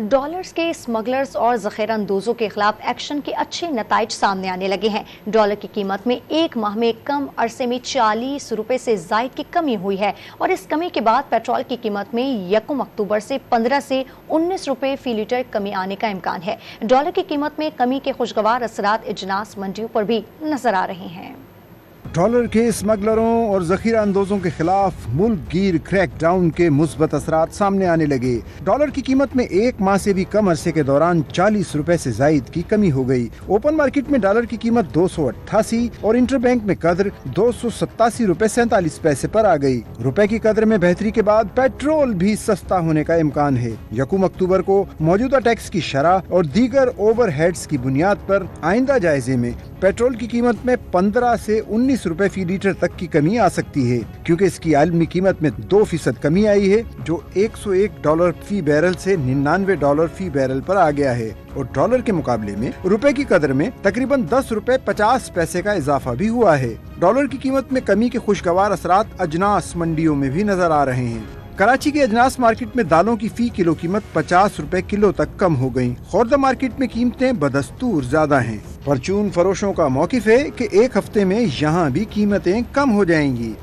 Dollars के smugglers और ज़ख़ीरा अंदोज़ों के खिलाफ एक्शन के अच्छे नताइज सामने आने लगे हैं। डॉलर की कीमत में एक माह में कम अरसे में 40 रुपए से ज़ायद की कमी हुई है और इस कमी के बाद पेट्रोल की कीमत में 1 अक्टूबर से 15 से 19 रुपए फी लीटर कमी आने का इम्कान है। डॉलर की कीमत में कमी के खुशगवार असरात इजनास मंडियों पर भी नजर आ रहे हैं। डॉलर के स्मगलरों और जखीरा अंदोजों के खिलाफ मुल्क गिर क्रैक डाउन के मुस्बत असरात सामने आने लगे। डॉलर की कीमत में एक माह से भी कम अरसे के दौरान 40 रुपए से जायद की कमी हो गई। ओपन मार्केट में डॉलर की कीमत 288 और इंटरबैंक में कदर 287 रुपए 47 पैसे पर आ गई। रुपए की कदर में बेहतरी के बाद पेट्रोल भी सस्ता होने का इम्कान है। 1 अक्टूबर को मौजूदा टैक्स की शरह और दीगर ओवरहेड्स की बुनियाद पर आइंदा जायजे में पेट्रोल की कीमत में 15 से 19 रुपए फी लीटर तक की कमी आ सकती है, क्योंकि इसकी आलमी कीमत में 2% कमी आई है, जो $101 फी बैरल से $99 फी बैरल पर आ गया है और डॉलर के मुकाबले में रुपए की कदर में तकरीबन 10 रुपए 50 पैसे का इजाफा भी हुआ है। डॉलर की कीमत में कमी के खुशगवार असरात अजनास मंडियों में भी नजर आ रहे हैं। कराची के अजनास मार्केट में दालों की फी किलो कीमत 50 रुपए किलो तक कम हो गयी। खुर्दा मार्केट में कीमतें बदस्तूर ज्यादा हैं। परचून फरोशों का मौकिफ है कि एक हफ्ते में यहाँ भी कीमतें कम हो जाएंगी।